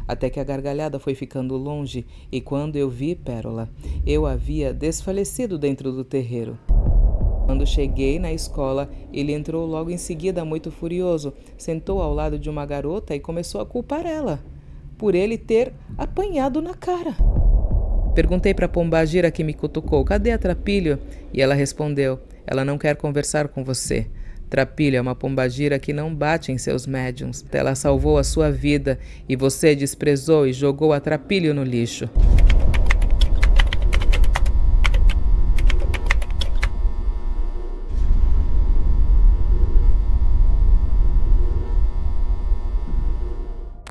até que a gargalhada foi ficando longe e quando eu vi Pérola, eu havia desfalecido dentro do terreiro. Quando cheguei na escola, ele entrou logo em seguida muito furioso, sentou ao lado de uma garota e começou a culpar ela, por ele ter apanhado na cara. Perguntei para a pombagira que me cutucou, cadê a Trapilho? E ela respondeu, ela não quer conversar com você. Trapilho é uma pombagira que não bate em seus médiums. Ela salvou a sua vida e você desprezou e jogou a Trapilho no lixo.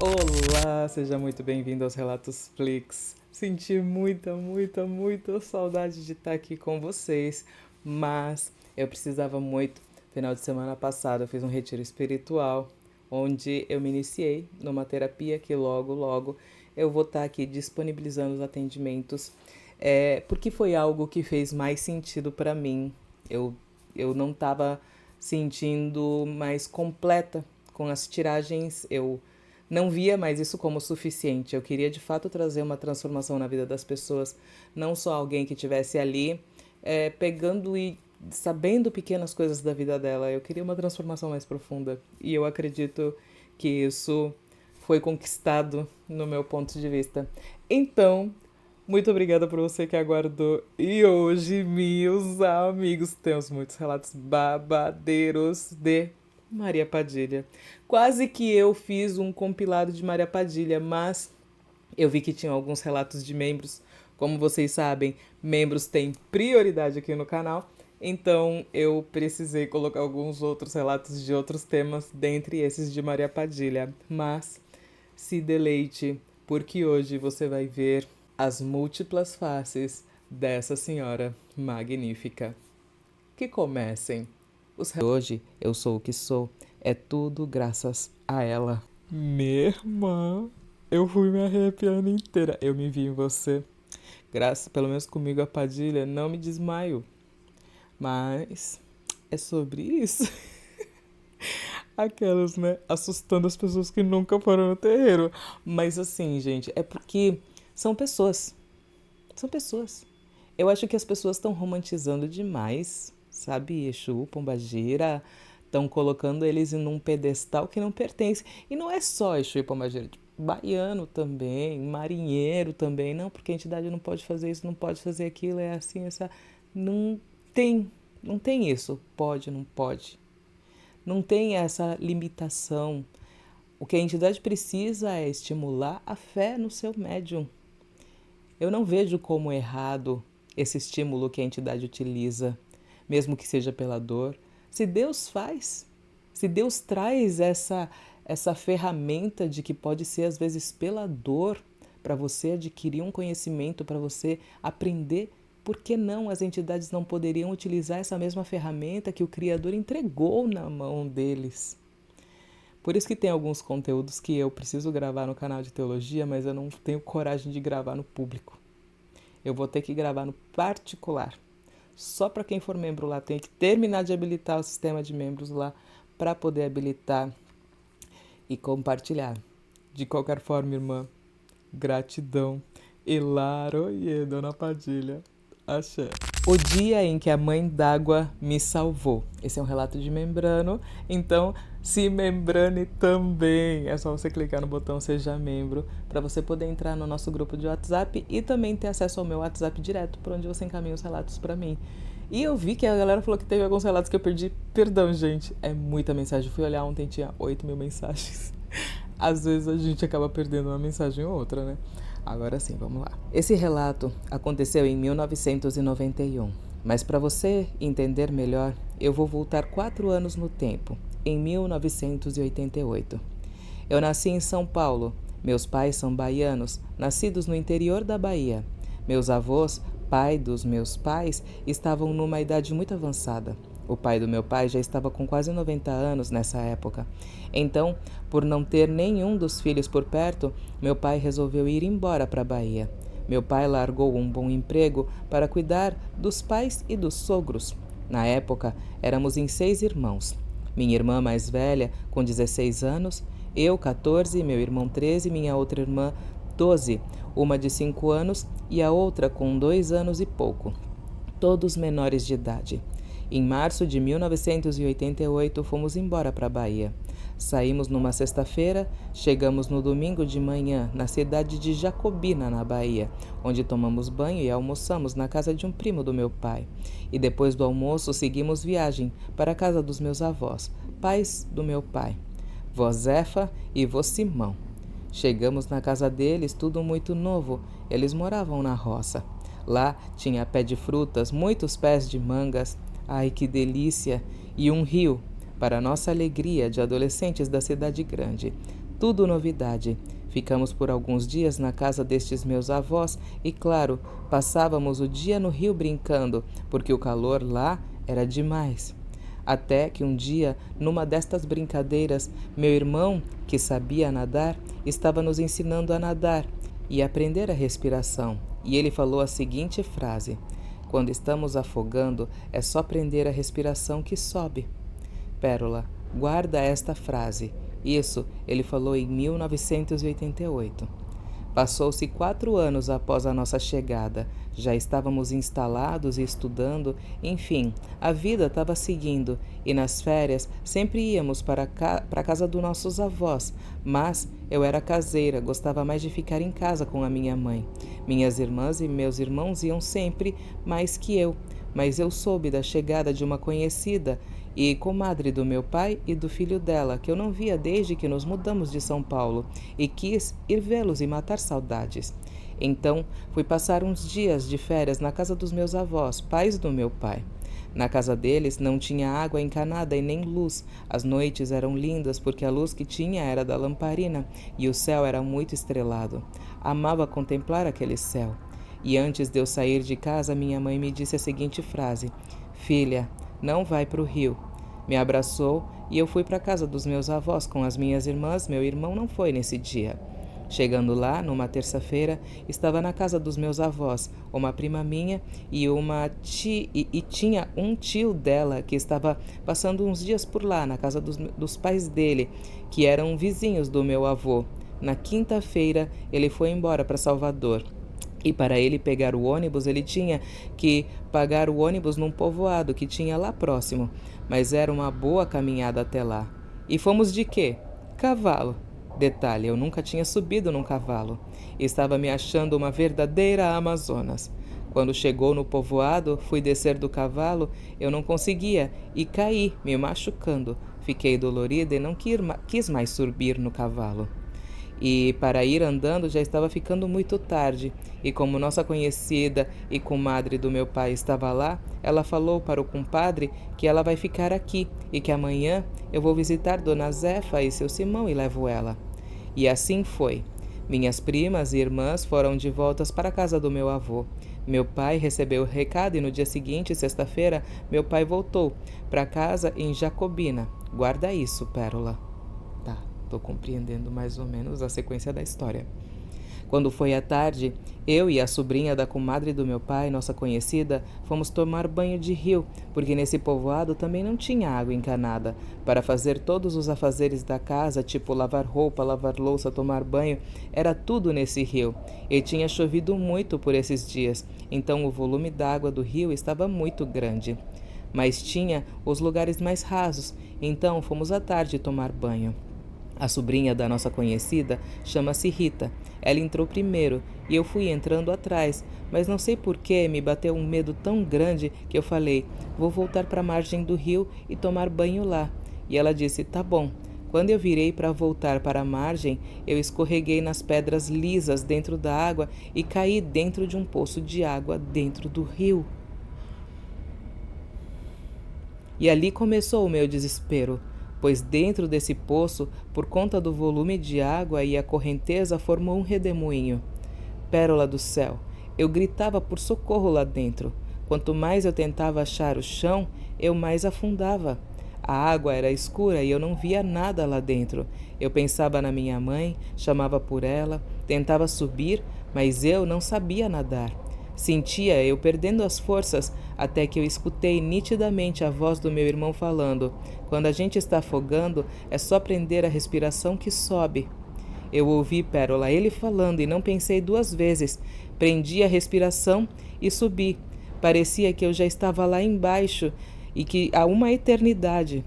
Olá, seja muito bem-vindo aos Relatos Flix. Senti muita saudade de estar aqui com vocês, mas eu precisava muito. Final de semana passado eu fiz um retiro espiritual, onde eu me iniciei numa terapia que logo eu vou estar aqui disponibilizando os atendimentos, porque foi algo que fez mais sentido para mim. Eu não estava sentindo mais completa com as tiragens, eu não via mais isso como suficiente. Eu queria de fato trazer uma transformação na vida das pessoas, não só alguém que estivesse ali pegando e sabendo pequenas coisas da vida dela. Eu queria uma transformação mais profunda e eu acredito que isso foi conquistado no meu ponto de vista. Então, muito obrigada por você que aguardou. E hoje, meus amigos, temos muitos relatos babadeiros de Maria Padilha. Quase que eu fiz um compilado de Maria Padilha, mas eu vi que tinha alguns relatos de membros. Como vocês sabem, membros têm prioridade aqui no canal. Então eu precisei colocar alguns outros relatos de outros temas, dentre esses de Maria Padilha. Mas se deleite, porque hoje você vai ver as múltiplas faces dessa senhora magnífica. Que comecem! Hoje eu sou o que sou, é tudo graças a ela. Minha irmã, eu fui me arrepiando inteira. Eu me vi em você. Graças, pelo menos comigo, a Padilha, não me desmaio. Mas é sobre isso. Aquelas, né? Assustando as pessoas que nunca foram no terreiro. Mas assim, gente, é porque são pessoas. São pessoas. Eu acho que as pessoas estão romantizando demais, sabe? Exu, Pombagira, estão colocando eles em um pedestal que não pertence. E não é só Exu e Pombagira, baiano também, marinheiro também. Não, porque a entidade não pode fazer isso, não pode fazer aquilo, é assim, essa... Não tem isso. Pode, não pode. Não tem essa limitação. O que a entidade precisa é estimular a fé no seu médium. Eu não vejo como errado esse estímulo que a entidade utiliza, mesmo que seja pela dor. Se Deus faz, se Deus traz essa ferramenta de que pode ser às vezes pela dor, para você adquirir um conhecimento, para você aprender, por que não as entidades não poderiam utilizar essa mesma ferramenta que o Criador entregou na mão deles? Por isso que tem alguns conteúdos que eu preciso gravar no canal de teologia, mas eu não tenho coragem de gravar no público. Eu vou ter que gravar no particular. Só para quem for membro lá, tem que terminar de habilitar o sistema de membros lá para poder habilitar e compartilhar. De qualquer forma, irmã, gratidão. Hilaroie, dona Padilha. Axé. O dia em que a mãe d'água me salvou. Esse é um relato de Membrano, então se membrane também. É só você clicar no botão Seja Membro para você poder entrar no nosso grupo de WhatsApp e também ter acesso ao meu WhatsApp direto, por onde você encaminha os relatos para mim. E eu vi que a galera falou que teve alguns relatos que eu perdi. Perdão, gente, é muita mensagem. Eu fui olhar ontem, tinha 8.000 mensagens. Às vezes a gente acaba perdendo uma mensagem ou outra, né? Agora sim, vamos lá. Esse relato aconteceu em 1991, mas para você entender melhor, eu vou voltar 4 anos no tempo, em 1988. Eu nasci em São Paulo. Meus pais são baianos, nascidos no interior da Bahia. Meus avós, pai dos meus pais, estavam numa idade muito avançada. O pai do meu pai já estava com quase 90 anos nessa época. Então, por não ter nenhum dos filhos por perto, meu pai resolveu ir embora para a Bahia. Meu pai largou um bom emprego para cuidar dos pais e dos sogros. Na época, éramos em 6 irmãos. Minha irmã mais velha, com 16 anos, Eu, 14, meu irmão, 13, minha outra irmã, 12, uma de 5 anos e a outra com 2 anos e pouco, todos menores de idade. Em março de 1988, fomos embora para a Bahia. Saímos numa sexta-feira, chegamos no domingo de manhã na cidade de Jacobina, na Bahia, onde tomamos banho e almoçamos na casa de um primo do meu pai. E depois do almoço seguimos viagem para a casa dos meus avós, pais do meu pai, vó Zefa e vô Simão. Chegamos na casa deles, tudo muito novo. Eles moravam na roça. Lá tinha pé de frutas, muitos pés de mangas. Ai, que delícia! E um rio, para nossa alegria de adolescentes da cidade grande. Tudo novidade. Ficamos por alguns dias na casa destes meus avós e, claro, passávamos o dia no rio brincando, porque o calor lá era demais. Até que um dia, numa destas brincadeiras, meu irmão, que sabia nadar, estava nos ensinando a nadar e aprender a respiração. E ele falou a seguinte frase: quando estamos afogando, é só prender a respiração que sobe. Pérola, guarda esta frase. Isso ele falou em 1988. Passou-se 4 anos após a nossa chegada. Já estávamos instalados e estudando. Enfim, a vida estava seguindo. E nas férias sempre íamos para a casa dos nossos avós. Mas eu era caseira, gostava mais de ficar em casa com a minha mãe. Minhas irmãs e meus irmãos iam sempre mais que eu. Mas eu soube da chegada de uma conhecida e comadre do meu pai e do filho dela, que eu não via desde que nos mudamos de São Paulo, e quis ir vê-los e matar saudades. Então, fui passar uns dias de férias na casa dos meus avós, pais do meu pai. Na casa deles não tinha água encanada e nem luz. As noites eram lindas porque a luz que tinha era da lamparina e o céu era muito estrelado. Amava contemplar aquele céu. E antes de eu sair de casa, minha mãe me disse a seguinte frase: filha, não vai para o rio. Me abraçou e eu fui para a casa dos meus avós com as minhas irmãs. Meu irmão não foi nesse dia. Chegando lá, numa terça-feira, estava na casa dos meus avós, uma prima minha e tinha um tio dela que estava passando uns dias por lá, na casa dos pais dele, que eram vizinhos do meu avô. Na quinta-feira, ele foi embora para Salvador. E para ele pegar o ônibus, ele tinha que pagar o ônibus num povoado que tinha lá próximo, mas era uma boa caminhada até lá. E fomos de quê? Cavalo. Detalhe, eu nunca tinha subido num cavalo. Estava me achando uma verdadeira Amazonas. Quando chegou no povoado, fui descer do cavalo, eu não conseguia e caí, me machucando. Fiquei dolorida e não quis mais subir no cavalo. E para ir andando já estava ficando muito tarde, e como nossa conhecida e comadre do meu pai estava lá, ela falou para o compadre que ela vai ficar aqui e que amanhã eu vou visitar Dona Zefa e seu Simão e levo ela. E assim foi. Minhas primas e irmãs foram de voltas para a casa do meu avô. Meu pai recebeu o recado e no dia seguinte, sexta-feira, meu pai voltou para casa em Jacobina. Guarda isso, Pérola. Tá. Estou compreendendo mais ou menos a sequência da história. Quando foi à tarde, eu e a sobrinha da comadre do meu pai, nossa conhecida, fomos tomar banho de rio, porque nesse povoado também não tinha água encanada. Para fazer todos os afazeres da casa, tipo lavar roupa, lavar louça, tomar banho, era tudo nesse rio. E tinha chovido muito por esses dias, então o volume d'água do rio estava muito grande. Mas tinha os lugares mais rasos, então fomos à tarde tomar banho. A sobrinha da nossa conhecida chama-se Rita. Ela entrou primeiro e eu fui entrando atrás, mas não sei por que me bateu um medo tão grande que eu falei: vou voltar para a margem do rio e tomar banho lá. E ela disse: tá bom. Quando eu virei para voltar para a margem, eu escorreguei nas pedras lisas dentro da água e caí dentro de um poço de água dentro do rio. E ali começou o meu desespero, pois dentro desse poço, por conta do volume de água e a correnteza, formou um redemoinho. Pérola do céu, eu gritava por socorro lá dentro. Quanto mais eu tentava achar o chão, eu mais afundava. A água era escura e eu não via nada lá dentro. Eu pensava na minha mãe, chamava por ela, tentava subir, mas eu não sabia nadar. Sentia eu perdendo as forças até que eu escutei nitidamente a voz do meu irmão falando: quando a gente está afogando, é só prender a respiração que sobe. Eu ouvi, Pérola, ele falando e não pensei duas vezes. Prendi a respiração e subi. Parecia que eu já estava lá embaixo e que há uma eternidade.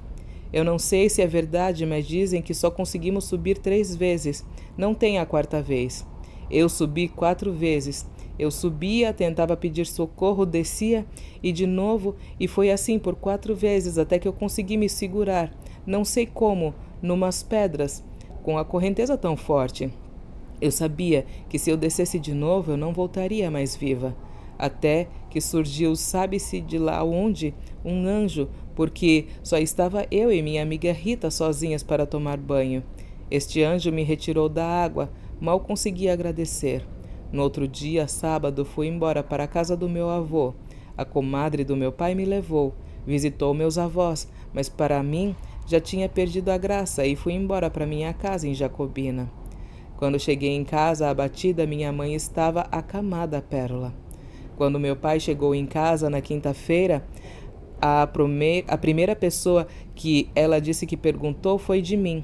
Eu não sei se é verdade, mas dizem que só conseguimos subir 3 vezes. Não tem a quarta vez. Eu subi 4 vezes. Eu subia, tentava pedir socorro, descia e de novo, e foi assim por 4 vezes até que eu consegui me segurar, não sei como, numas pedras, com a correnteza tão forte. Eu sabia que se eu descesse de novo eu não voltaria mais viva. Até que surgiu, sabe-se de lá onde, um anjo, porque só estava eu e minha amiga Rita sozinhas para tomar banho. Este anjo me retirou da água, mal consegui agradecer. No outro dia, sábado, fui embora para a casa do meu avô. A comadre do meu pai me levou, visitou meus avós, mas para mim já tinha perdido a graça e fui embora para minha casa em Jacobina. Quando cheguei em casa, abatida, minha mãe estava acamada, Pérola. Quando meu pai chegou em casa na quinta-feira, a primeira pessoa que ela disse que perguntou foi de mim.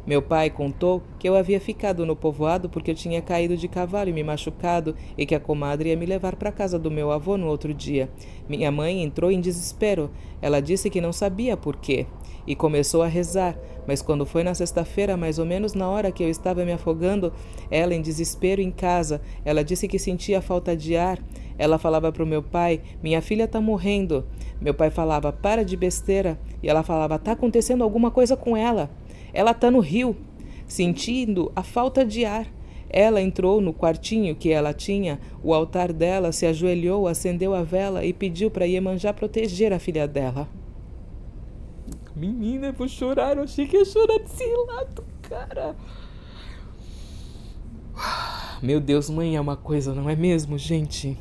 Meu pai contou que eu havia ficado no povoado porque eu tinha caído de cavalo e me machucado e que a comadre ia me levar para a casa do meu avô no outro dia. Minha mãe entrou em desespero. Ela disse que não sabia por quê e começou a rezar, mas quando foi na sexta-feira, mais ou menos na hora que eu estava me afogando, ela em desespero em casa, ela disse que sentia falta de ar. Ela falava para o meu pai: minha filha está morrendo. Meu pai falava: para de besteira. E ela falava: está acontecendo alguma coisa com ela. Ela está no rio, sentindo a falta de ar. Ela entrou no quartinho que ela tinha, o altar dela, se ajoelhou, acendeu a vela e pediu para Iemanjá proteger a filha dela. Menina, eu vou chorar, eu achei que ia chorar desse lado, cara. Meu Deus, mãe é uma coisa, não é mesmo, gente?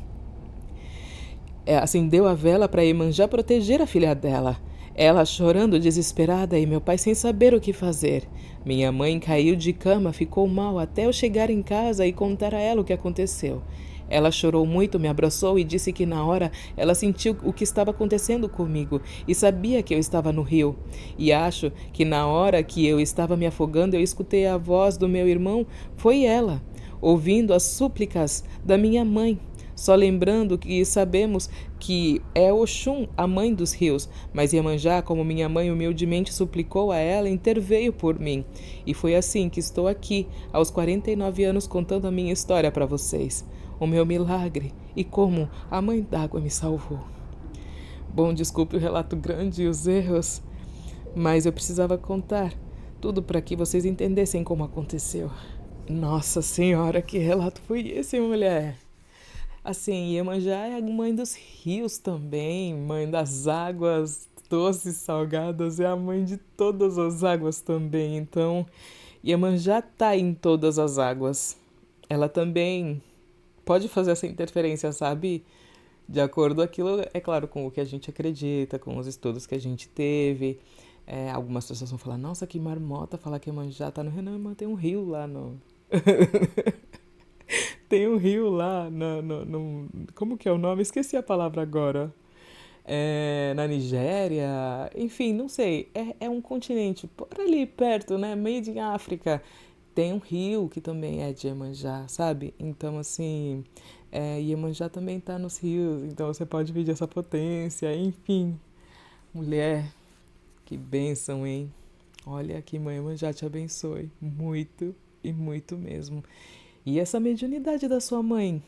Acendeu a vela para Iemanjá proteger a filha dela. Ela chorando desesperada e meu pai sem saber o que fazer. Minha mãe caiu de cama, ficou mal até eu chegar em casa e contar a ela o que aconteceu. Ela chorou muito, me abraçou e disse que na hora ela sentiu o que estava acontecendo comigo e sabia que eu estava no rio. E acho que na hora que eu estava me afogando eu escutei a voz do meu irmão, foi ela, ouvindo as súplicas da minha mãe. Só lembrando que sabemos que é Oxum, a mãe dos rios, mas Iemanjá, como minha mãe humildemente suplicou a ela, interveio por mim. E foi assim que estou aqui, aos 49 anos, contando a minha história para vocês. O meu milagre e como a mãe d'água me salvou. Bom, desculpe o relato grande e os erros, mas eu precisava contar tudo para que vocês entendessem como aconteceu. Nossa Senhora, que relato foi esse, mulher? Assim, Iemanjá é a mãe dos rios também, mãe das águas doces, salgadas, é a mãe de todas as águas também. Então, Iemanjá está em todas as águas. Ela também pode fazer essa interferência, sabe? De acordo com aquilo, é claro, com o que a gente acredita, com os estudos que a gente teve. Algumas pessoas vão falar, nossa, que marmota falar que Iemanjá tá no rio. Não, tem um rio lá no... Tem um rio lá no... Como que é o nome? Esqueci a palavra agora. Na Nigéria, enfim, não sei. É um continente por ali perto, né? Meio de África. Tem um rio que também é de Iemanjá, sabe? Então, assim, Iemanjá também tá nos rios. Então, você pode pedir essa potência. Enfim, mulher, que bênção, hein? Olha, que mãe Iemanjá te abençoe. Muito e muito mesmo. E essa mediunidade da sua mãe?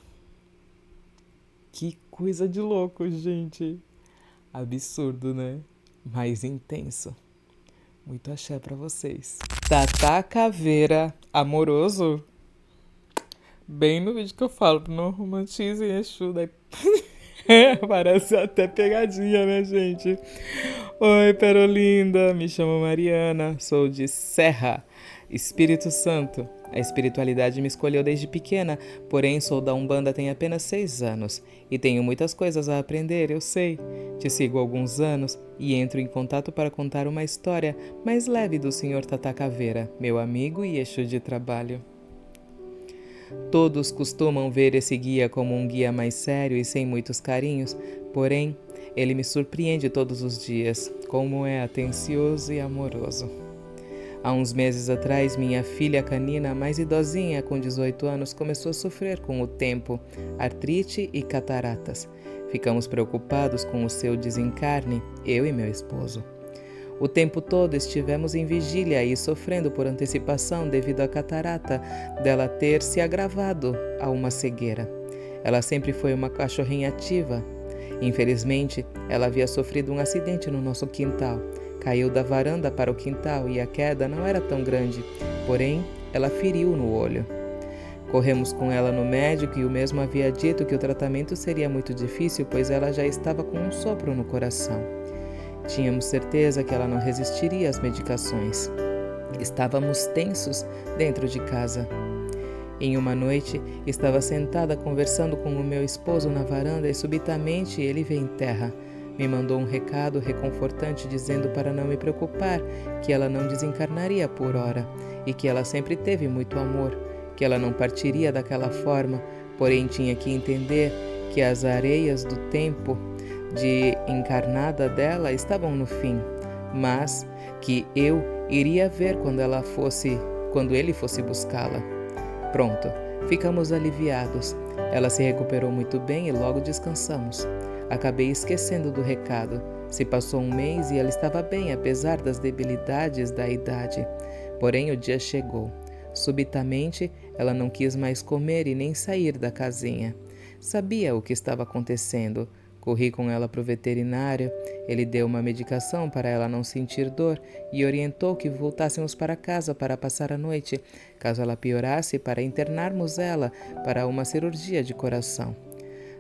Que coisa de louco, gente. Absurdo, né? Mas intenso. Muito axé pra vocês. Tata Caveira, amoroso? Bem no vídeo que eu falo, não romantize Exu. Daí... Parece até pegadinha, né, gente? Oi, Perolinda, me chamo Mariana, sou de Serra, Espírito Santo. A espiritualidade me escolheu desde pequena, porém sou da Umbanda tem apenas 6 anos e tenho muitas coisas a aprender, eu sei. Te sigo há alguns anos e entro em contato para contar uma história mais leve do Sr. Tata Caveira, meu amigo e Exu de trabalho. Todos costumam ver esse guia como um guia mais sério e sem muitos carinhos, porém, ele me surpreende todos os dias, como é atencioso e amoroso. Há uns meses atrás, minha filha canina, mais idosinha, com 18 anos, começou a sofrer com o tempo, artrite e cataratas. Ficamos preocupados com o seu desencarne, eu e meu esposo. O tempo todo estivemos em vigília e sofrendo por antecipação devido à catarata dela ter se agravado a uma cegueira. Ela sempre foi uma cachorrinha ativa. Infelizmente, ela havia sofrido um acidente no nosso quintal. Caiu da varanda para o quintal e a queda não era tão grande, porém, ela feriu no olho. Corremos com ela no médico e o mesmo havia dito que o tratamento seria muito difícil, pois ela já estava com um sopro no coração. Tínhamos certeza que ela não resistiria às medicações. Estávamos tensos dentro de casa. Em uma noite, estava sentada conversando com o meu esposo na varanda e subitamente ele veio em terra. Me mandou um recado reconfortante dizendo para não me preocupar, que ela não desencarnaria por hora e que ela sempre teve muito amor, que ela não partiria daquela forma, porém tinha que entender que as areias do tempo de encarnada dela estavam no fim, mas que eu iria ver quando ele fosse buscá-la. Pronto, ficamos aliviados. Ela se recuperou muito bem e logo descansamos. Acabei esquecendo do recado. Se passou um mês e ela estava bem, apesar das debilidades da idade. Porém, o dia chegou. Subitamente, ela não quis mais comer e nem sair da casinha. Sabia o que estava acontecendo. Corri com ela para o veterinário. Ele deu uma medicação para ela não sentir dor e orientou que voltássemos para casa para passar a noite, caso ela piorasse, para internarmos ela para uma cirurgia de coração.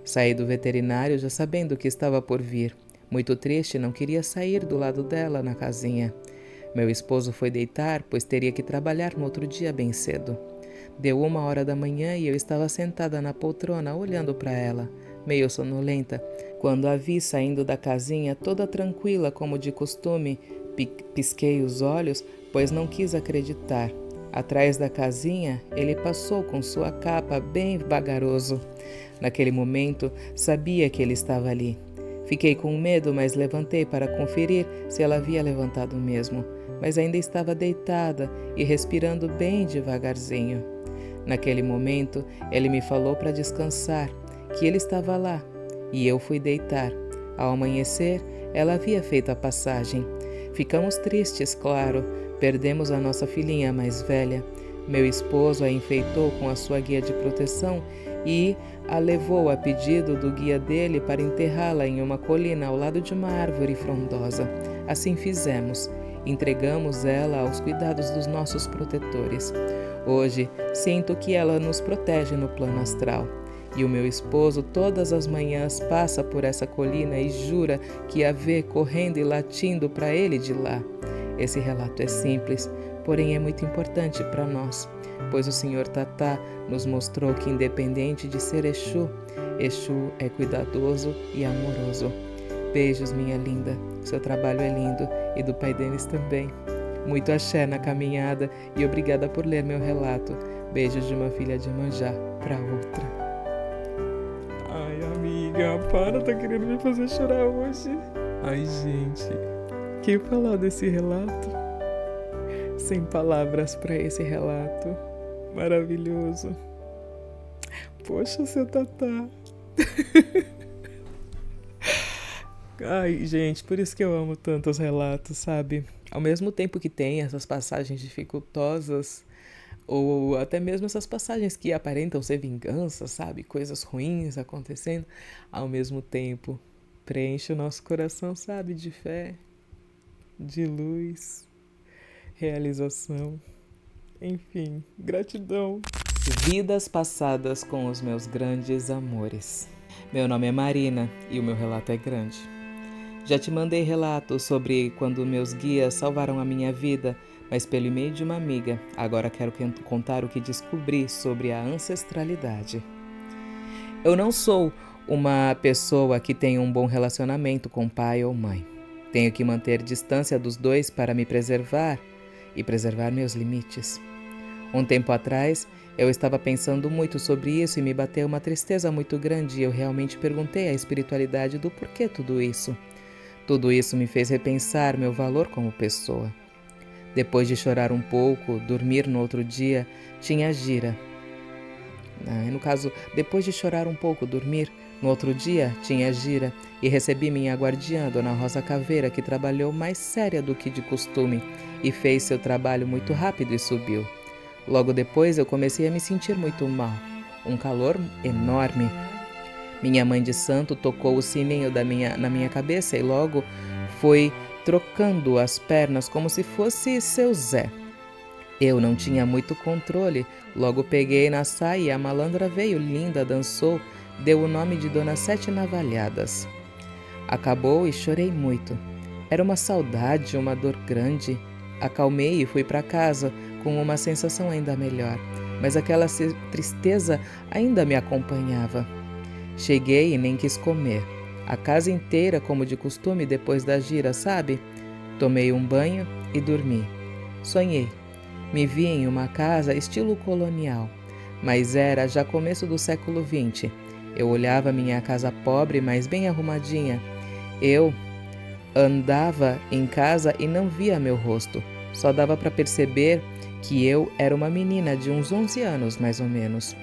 Saí do veterinário já sabendo o que estava por vir. Muito triste, não queria sair do lado dela na casinha. Meu esposo foi deitar, pois teria que trabalhar no outro dia bem cedo. Deu 1h da manhã e eu estava sentada na poltrona olhando para ela, meio sonolenta, quando a vi saindo da casinha toda tranquila como de costume. Pisquei os olhos, pois não quis acreditar. Atrás da casinha, ele passou com sua capa bem vagaroso. Naquele momento, sabia que ele estava ali. Fiquei com medo, mas levantei para conferir se ela havia levantado mesmo, mas ainda estava deitada e respirando bem devagarzinho. Naquele momento, ele me falou para descansar, que ele estava lá, e eu fui deitar. Ao amanhecer, ela havia feito a passagem. Ficamos tristes, claro, perdemos a nossa filhinha mais velha. Meu esposo a enfeitou com a sua guia de proteção e a levou a pedido do guia dele para enterrá-la em uma colina ao lado de uma árvore frondosa. Assim fizemos. Entregamos ela aos cuidados dos nossos protetores. Hoje, sinto que ela nos protege no plano astral. E o meu esposo todas as manhãs passa por essa colina e jura que a vê correndo e latindo para ele de lá. Esse relato é simples, porém é muito importante para nós, pois o Senhor Tatá nos mostrou que, independente de ser Exu, Exu é cuidadoso e amoroso. Beijos, minha linda. Seu trabalho é lindo e do pai Denis também. Muito axé na caminhada e obrigada por ler meu relato. Beijos de uma filha de Iemanjá para outra. Ai, amiga, para, tá querendo me fazer chorar hoje. Ai, gente, que falar desse relato? Sem palavras para esse relato. Maravilhoso. Poxa, seu Tatá. Ai, gente, por isso que eu amo tanto os relatos, sabe? Ao mesmo tempo que tem essas passagens dificultosas, ou até mesmo essas passagens que aparentam ser vingança, sabe? Coisas ruins acontecendo, ao mesmo tempo preenche o nosso coração, sabe? De fé, de luz, realização, enfim, gratidão. Vidas passadas com os meus grandes amores. Meu nome é Marina e o meu relato é grande. Já te mandei relatos sobre quando meus guias salvaram a minha vida, mas pelo e-mail de uma amiga, agora quero contar o que descobri sobre a ancestralidade. Eu não sou uma pessoa que tem um bom relacionamento com pai ou mãe. Tenho que manter distância dos dois para me preservar e preservar meus limites. Um tempo atrás, Eu estava pensando muito sobre isso e me bateu uma tristeza muito grande e eu realmente perguntei à espiritualidade do porquê tudo isso. Tudo isso me fez repensar meu valor como pessoa. Depois de chorar um pouco, dormir no outro dia, tinha gira. No caso, depois de chorar um pouco, dormir, no outro dia tinha gira e recebi minha guardiã, Dona Rosa Caveira, que trabalhou mais séria do que de costume e fez seu trabalho muito rápido e subiu. Logo depois eu comecei a me sentir muito mal, um calor enorme. Minha mãe de santo tocou o sininho na minha cabeça e logo foi trocando as pernas como se fosse seu Zé. Eu não tinha muito controle, logo peguei na saia e a malandra veio linda, dançou, deu o nome de Dona Sete Navalhadas. Acabou e chorei muito. Era uma saudade, uma dor grande. Acalmei e fui para casa com uma sensação ainda melhor, mas aquela tristeza ainda me acompanhava. Cheguei e nem quis comer. A casa inteira, como de costume depois da gira, sabe? Tomei um banho e dormi. Sonhei. Me vi em uma casa estilo colonial, mas era já começo do século XX. Eu olhava minha casa pobre, mas bem arrumadinha. Eu andava em casa e não via meu rosto. Só dava para perceber que eu era uma menina de uns 11 anos, mais ou menos.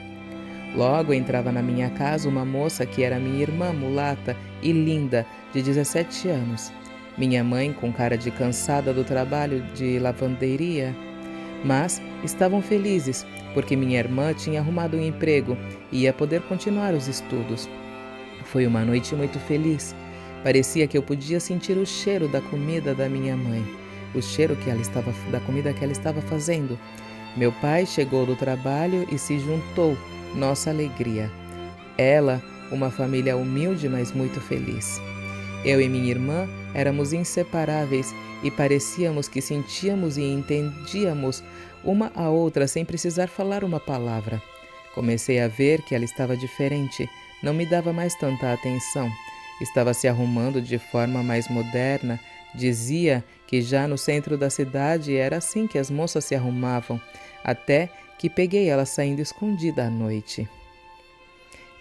Logo entrava na minha casa uma moça que era minha irmã mulata e linda, de 17 anos. Minha mãe com cara de cansada do trabalho de lavanderia. Mas estavam felizes, porque minha irmã tinha arrumado um emprego e ia poder continuar os estudos. Foi uma noite muito feliz. Parecia que eu podia sentir o cheiro da comida da minha mãe, o cheiro da comida que ela estava fazendo. Meu pai chegou do trabalho e se juntou, nossa alegria. Ela, uma família humilde, mas muito feliz. Eu e minha irmã éramos inseparáveis e parecíamos que sentíamos e entendíamos uma a outra sem precisar falar uma palavra. Comecei a ver que ela estava diferente, não me dava mais tanta atenção. Estava se arrumando de forma mais moderna, dizia que já no centro da cidade era assim que as moças se arrumavam, até que peguei ela saindo escondida à noite.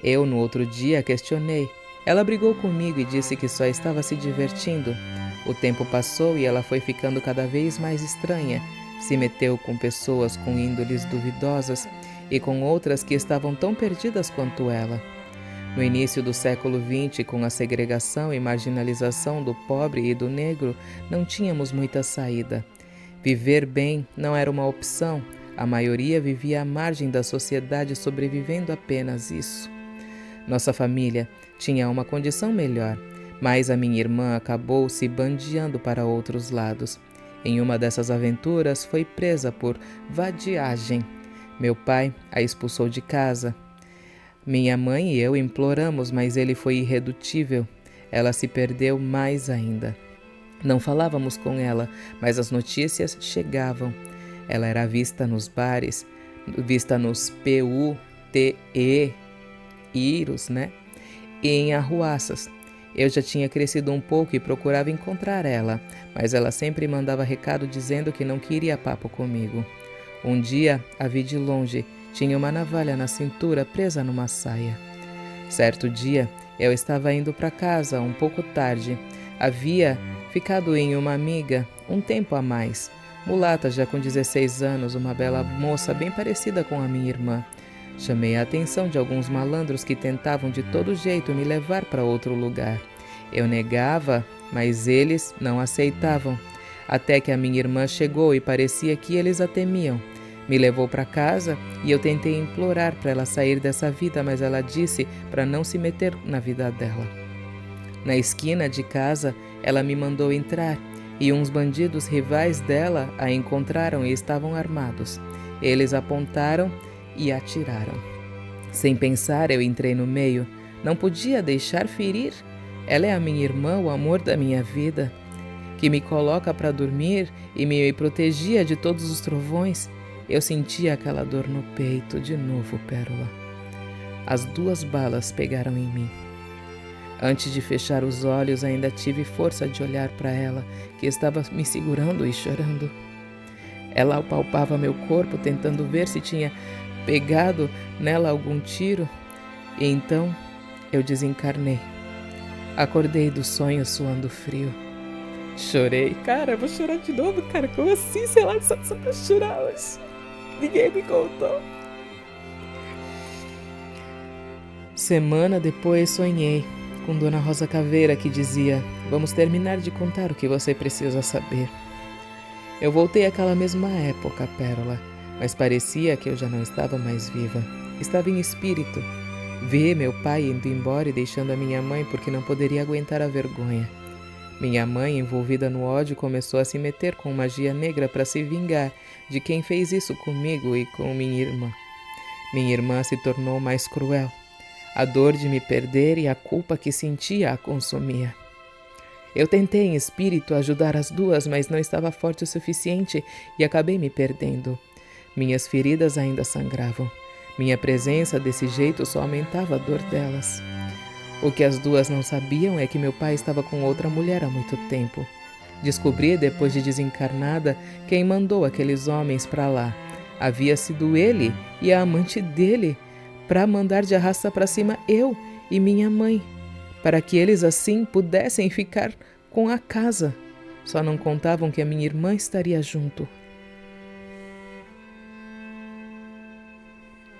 Eu, no outro dia, questionei. Ela brigou comigo e disse que só estava se divertindo. O tempo passou e ela foi ficando cada vez mais estranha. Se meteu com pessoas com índoles duvidosas e com outras que estavam tão perdidas quanto ela. No início do século XX, com a segregação e marginalização do pobre e do negro, não tínhamos muita saída. Viver bem não era uma opção. A maioria vivia à margem da sociedade, sobrevivendo apenas isso. Nossa família tinha uma condição melhor, mas a minha irmã acabou se bandeando para outros lados. Em uma dessas aventuras, foi presa por vadiagem. Meu pai a expulsou de casa. Minha mãe e eu imploramos, mas ele foi irredutível. Ela se perdeu mais ainda. Não falávamos com ela, mas as notícias chegavam. Ela era vista nos bares, vista nos PUTE, Iros, e em arruaças. Eu já tinha crescido um pouco e procurava encontrar ela, mas ela sempre mandava recado dizendo que não queria papo comigo. Um dia a vi de longe, tinha uma navalha na cintura presa numa saia. Certo dia, eu estava indo para casa um pouco tarde. Havia ficado em uma amiga um tempo a mais. Mulata já com 16 anos, uma bela moça bem parecida com a minha irmã. Chamei a atenção de alguns malandros que tentavam de todo jeito me levar para outro lugar. Eu negava, mas eles não aceitavam. Até que a minha irmã chegou e parecia que eles a temiam. Me levou para casa e eu tentei implorar para ela sair dessa vida, mas ela disse para não se meter na vida dela. Na esquina de casa, ela me mandou entrar e uns bandidos rivais dela a encontraram e estavam armados. Eles apontaram e atiraram. Sem pensar, eu entrei no meio. Não podia deixar ferir. Ela é a minha irmã, o amor da minha vida, que me coloca para dormir e me protegia de todos os trovões. Eu sentia aquela dor no peito de novo, Pérola. As 2 balas pegaram em mim. Antes de fechar os olhos, ainda tive força de olhar para ela, que estava me segurando e chorando. Ela apalpava meu corpo, tentando ver se tinha pegado nela algum tiro, e então eu desencarnei. Acordei do sonho suando frio. Chorei. Cara, eu vou chorar de novo, cara. Como assim? Sei lá, só pra chorar hoje. Ninguém me contou. Semana depois sonhei com Dona Rosa Caveira que dizia: vamos terminar de contar o que você precisa saber. Eu voltei àquela mesma época, Pérola, mas parecia que eu já não estava mais viva. Estava em espírito. Vi meu pai indo embora e deixando a minha mãe porque não poderia aguentar a vergonha. Minha mãe, envolvida no ódio, começou a se meter com magia negra para se vingar de quem fez isso comigo e com minha irmã. Minha irmã se tornou mais cruel. A dor de me perder e a culpa que sentia a consumia. Eu tentei em espírito ajudar as duas, mas não estava forte o suficiente e acabei me perdendo. Minhas feridas ainda sangravam. Minha presença desse jeito só aumentava a dor delas. O que as duas não sabiam é que meu pai estava com outra mulher há muito tempo. Descobri, depois de desencarnada, quem mandou aqueles homens para lá. Havia sido ele e a amante dele, para mandar de arrasta para cima eu e minha mãe, para que eles assim pudessem ficar com a casa. Só não contavam que a minha irmã estaria junto.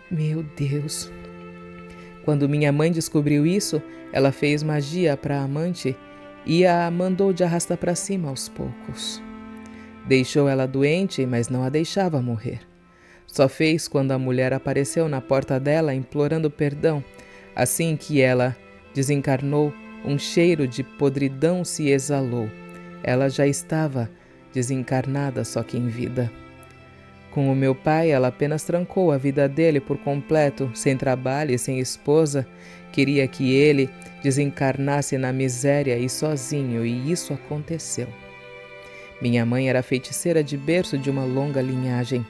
Meu Deus! Quando minha mãe descobriu isso, ela fez magia para a amante e a mandou de arrasta para cima aos poucos. Deixou ela doente, mas não a deixava morrer. Só fez quando a mulher apareceu na porta dela implorando perdão. Assim que ela desencarnou, um cheiro de podridão se exalou. Ela já estava desencarnada, só que em vida. Com o meu pai, ela apenas trancou a vida dele por completo, sem trabalho e sem esposa. Queria que ele desencarnasse na miséria e sozinho, e isso aconteceu. Minha mãe era feiticeira de berço de uma longa linhagem.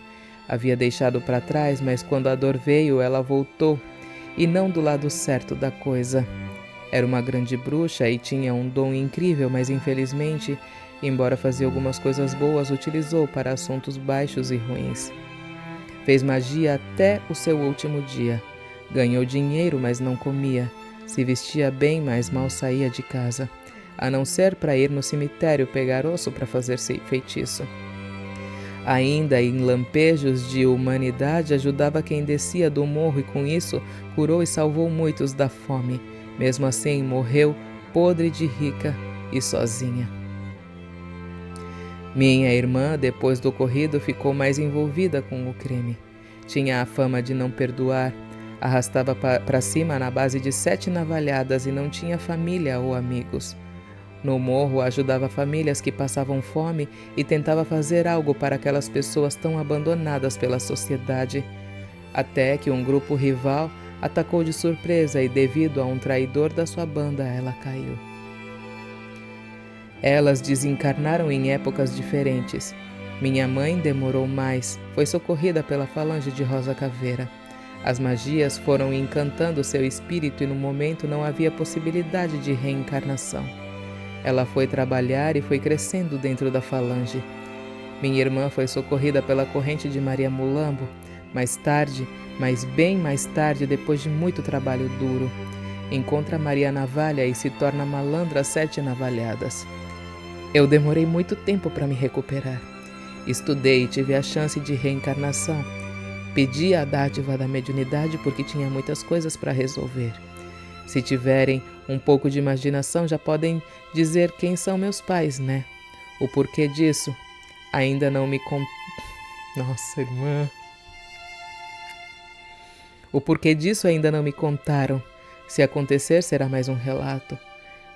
Havia deixado para trás, mas quando a dor veio, ela voltou, e não do lado certo da coisa. Era uma grande bruxa e tinha um dom incrível, mas infelizmente, embora fazia algumas coisas boas, utilizou para assuntos baixos e ruins. Fez magia até o seu último dia. Ganhou dinheiro, mas não comia. Se vestia bem, mas mal saía de casa, a não ser para ir no cemitério pegar osso para fazer feitiço. Ainda em lampejos de humanidade, ajudava quem descia do morro e com isso curou e salvou muitos da fome. Mesmo assim, morreu podre de rica e sozinha. Minha irmã, depois do ocorrido, ficou mais envolvida com o crime. Tinha a fama de não perdoar, arrastava para cima na base de 7 navalhadas e não tinha família ou amigos. No morro, ajudava famílias que passavam fome e tentava fazer algo para aquelas pessoas tão abandonadas pela sociedade. Até que um grupo rival atacou de surpresa e, devido a um traidor da sua banda, ela caiu. Elas desencarnaram em épocas diferentes. Minha mãe demorou mais, foi socorrida pela falange de Rosa Caveira. As magias foram encantando seu espírito e no momento não havia possibilidade de reencarnação. Ela foi trabalhar e foi crescendo dentro da falange. Minha irmã foi socorrida pela corrente de Maria Mulambo. Mais tarde, mas bem mais tarde, depois de muito trabalho duro, encontra Maria Navalha e se torna malandra 7 navalhadas. Eu demorei muito tempo para me recuperar. Estudei e tive a chance de reencarnação. Pedi a dádiva da mediunidade porque tinha muitas coisas para resolver. Se tiverem um pouco de imaginação, já podem dizer quem são meus pais, né? O porquê disso ainda não me Nossa, irmã. O porquê disso ainda não me contaram. Se acontecer, será mais um relato.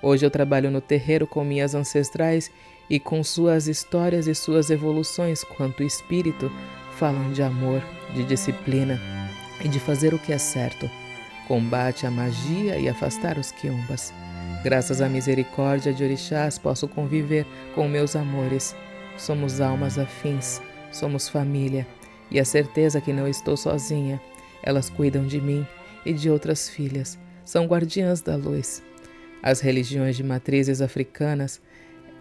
Hoje eu trabalho no terreiro com minhas ancestrais e com suas histórias e suas evoluções quanto espírito falam de amor, de disciplina e de fazer o que é certo. Combate a magia e afastar os quiumbas. Graças à misericórdia de orixás posso conviver com meus amores. Somos almas afins, somos família e a certeza que não estou sozinha. Elas cuidam de mim e de outras filhas, são guardiãs da luz. As religiões de matrizes africanas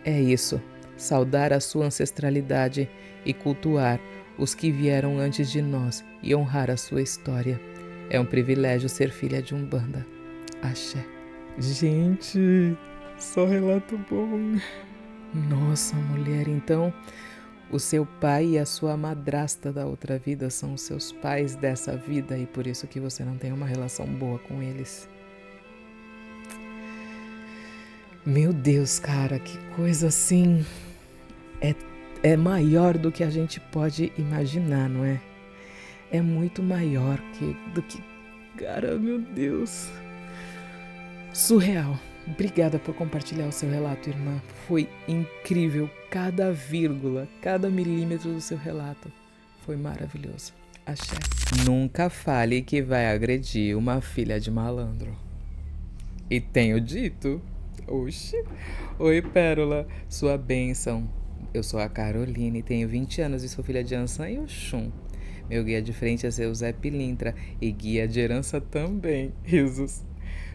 é isso, saudar a sua ancestralidade e cultuar os que vieram antes de nós e honrar a sua história. É um privilégio ser filha de Umbanda. Axé. Gente, só relato bom. Nossa, mulher, então o seu pai e a sua madrasta da outra vida são os seus pais dessa vida e por isso que você não tem uma relação boa com eles. Meu Deus, cara, que coisa assim. É maior do que a gente pode imaginar, não é? É muito maior do que... Cara, meu Deus. Surreal. Obrigada por compartilhar o seu relato, irmã. Foi incrível. Cada vírgula, cada milímetro do seu relato. Foi maravilhoso. Axé. Nunca fale que vai agredir uma filha de malandro. E tenho dito. Oxi. Oi, Pérola. Sua bênção. Eu sou a Caroline, tenho 20 anos e sou filha de Ansan e Oxum. Meu guia de frente é seu Zé Pilintra e guia de herança também. Risos.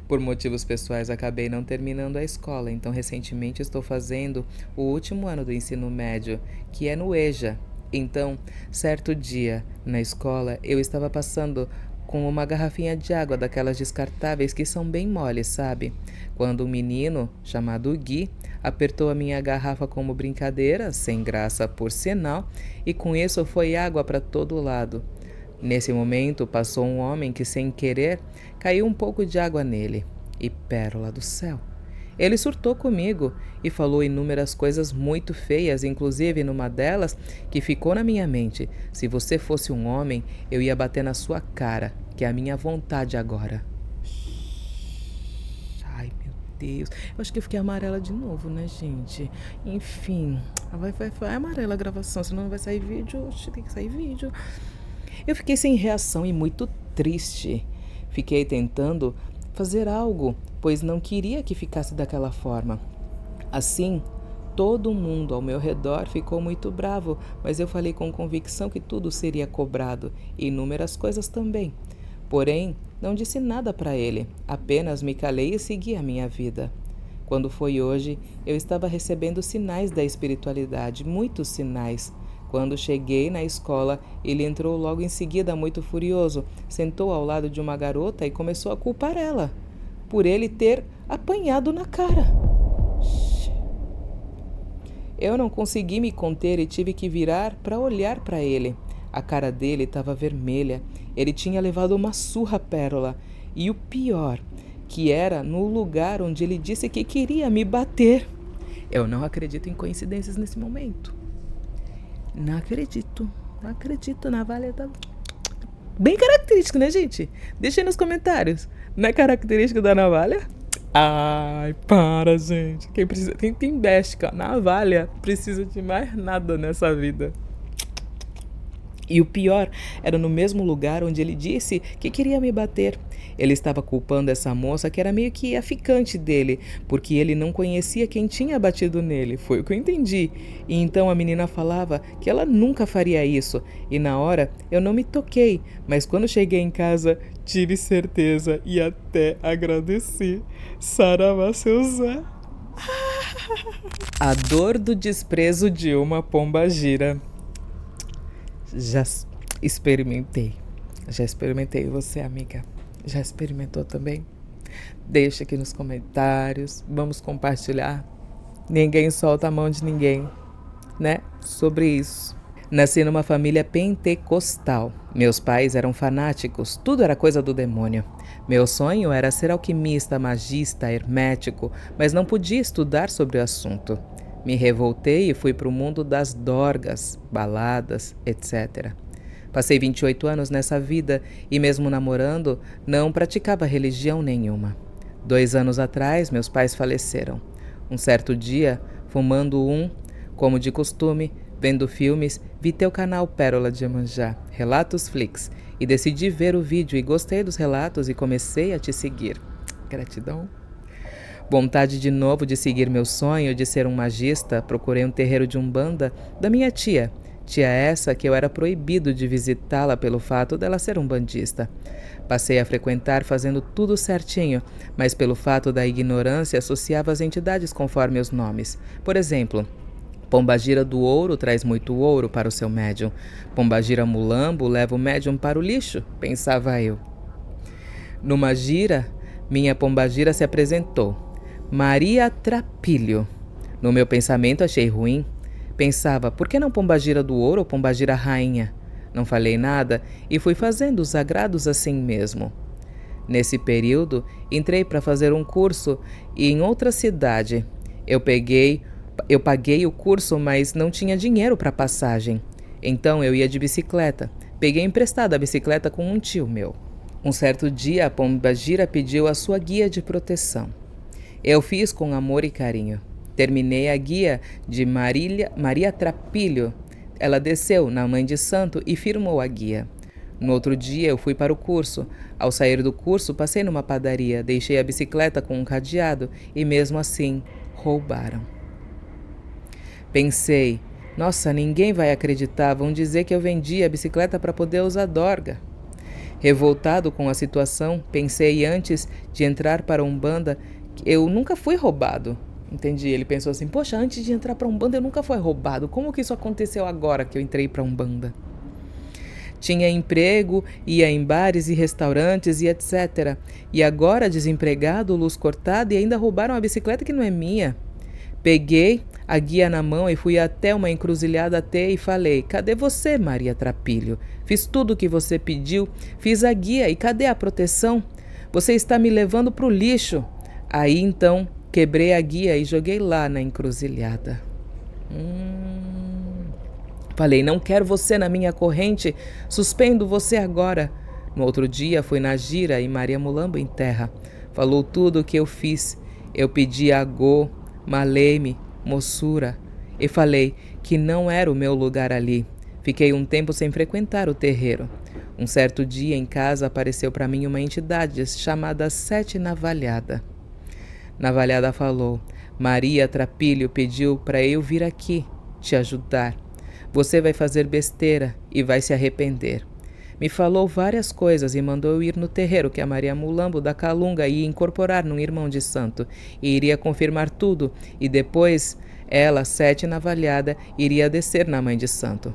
Por motivos pessoais, acabei não terminando a escola, então recentemente estou fazendo o último ano do ensino médio, que é no EJA. Então, certo dia, na escola, eu estava passando com uma garrafinha de água daquelas descartáveis que são bem moles, sabe? Quando um menino, chamado Gui, apertou a minha garrafa como brincadeira, sem graça por sinal, e com isso foi água para todo lado. Nesse momento, passou um homem que, sem querer, caiu um pouco de água nele. E pérola do céu! Ele surtou comigo e falou inúmeras coisas muito feias, inclusive numa delas que ficou na minha mente. Se você fosse um homem, eu ia bater na sua cara, que é a minha vontade agora. Ai, meu Deus. Eu acho que eu fiquei amarela de novo, né, gente? Enfim, vai amarela a gravação, senão não vai sair vídeo. Tem que sair vídeo. Eu fiquei sem reação e muito triste. Fiquei tentando fazer algo, pois não queria que ficasse daquela forma. Assim, todo mundo ao meu redor ficou muito bravo, mas eu falei com convicção que tudo seria cobrado, e inúmeras coisas também. Porém, não disse nada para ele, apenas me calei e segui a minha vida. Quando foi hoje, eu estava recebendo sinais da espiritualidade, muitos sinais. Quando cheguei na escola, ele entrou logo em seguida muito furioso, sentou ao lado de uma garota e começou a culpar ela, por ele ter apanhado na cara. Eu não consegui me conter e tive que virar para olhar para ele. A cara dele estava vermelha, ele tinha levado uma surra, Pérola, e o pior, que era no lugar onde ele disse que queria me bater. Eu não acredito em coincidências nesse momento. Não acredito, navalha tá bem característico, né, gente? Deixa aí nos comentários. Não é característico da navalha? Ai, para, gente. Quem investe com a navalha precisa de mais nada nessa vida. E o pior, era no mesmo lugar onde ele disse que queria me bater. Ele estava culpando essa moça que era meio que a ficante dele, porque ele não conhecia quem tinha batido nele, foi o que eu entendi. E então a menina falava que ela nunca faria isso, e na hora eu não me toquei, mas quando cheguei em casa tive certeza e até agradeci. Saravá, seu Zé. A dor do desprezo de uma pombagira. Já experimentei. Você, amiga. Já experimentou também? Deixa aqui nos comentários. Vamos compartilhar. Ninguém solta a mão de ninguém, né? Sobre isso. Nasci numa família pentecostal. Meus pais eram fanáticos. Tudo era coisa do demônio. Meu sonho era ser alquimista, magista, hermético, mas não podia estudar sobre o assunto. Me revoltei e fui para o mundo das dorgas, baladas, etc. Passei 28 anos nessa vida e mesmo namorando, não praticava religião nenhuma. 2 anos atrás, meus pais faleceram. Um certo dia, fumando como de costume, vendo filmes, vi teu canal Pérola de Iemanjá, Relatos Flix, e decidi ver o vídeo e gostei dos relatos e comecei a te seguir. Gratidão. Vontade de novo de seguir meu sonho de ser um magista, procurei um terreiro de Umbanda da minha tia. Tia essa que eu era proibido de visitá-la pelo fato dela ser umbandista. Passei a frequentar fazendo tudo certinho, mas pelo fato da ignorância associava as entidades conforme os nomes. Por exemplo, Pombagira do ouro traz muito ouro para o seu médium. Pombagira mulambo leva o médium para o lixo, pensava eu. Numa gira, minha pombagira se apresentou. Maria Trapilho. No meu pensamento achei ruim. Pensava, por que não pombagira do ouro ou pombagira rainha? Não falei nada e fui fazendo os agrados assim mesmo. Nesse período, entrei para fazer um curso em outra cidade. Eu paguei o curso, mas não tinha dinheiro para passagem. Então eu ia de bicicleta. Peguei emprestada a bicicleta com um tio meu. Um certo dia a pombagira pediu a sua guia de proteção. Eu fiz com amor e carinho. Terminei a guia de Maria Trapilho. Ela desceu na Mãe de Santo e firmou a guia. No outro dia eu fui para o curso. Ao sair do curso, passei numa padaria, deixei a bicicleta com um cadeado e mesmo assim roubaram. Pensei, nossa, ninguém vai acreditar, vão dizer que eu vendi a bicicleta para poder usar dorga. Revoltado com a situação, pensei antes de entrar para a Umbanda que eu nunca fui roubado. Entendi, ele pensou assim, poxa, antes de entrar para a Umbanda eu nunca fui roubado, como que isso aconteceu agora que eu entrei para a Umbanda? Tinha emprego, ia em bares e restaurantes e etc. E agora desempregado, luz cortada e ainda roubaram a bicicleta que não é minha. Peguei a guia na mão e fui até uma encruzilhada T e falei, cadê você, Maria Trapilho? Fiz tudo o que você pediu, fiz a guia e cadê a proteção? Você está me levando para o lixo. Aí então quebrei a guia e joguei lá na encruzilhada. Falei, não quero você na minha corrente, suspendo você agora. No outro dia fui na gira e Maria Mulambo em terra. Falou tudo o que eu fiz. Eu pedi agô, maleme, moçura. E falei que não era o meu lugar ali. Fiquei um tempo sem frequentar o terreiro. Um certo dia em casa apareceu para mim uma entidade chamada Sete Navalhada. Navalhada falou, Maria Trapilho pediu para eu vir aqui te ajudar. Você vai fazer besteira e vai se arrepender. Me falou várias coisas e mandou eu ir no terreiro que a Maria Mulambo da Calunga ia incorporar num irmão de santo e iria confirmar tudo e depois ela, Sete Navalhada, iria descer na Mãe de Santo.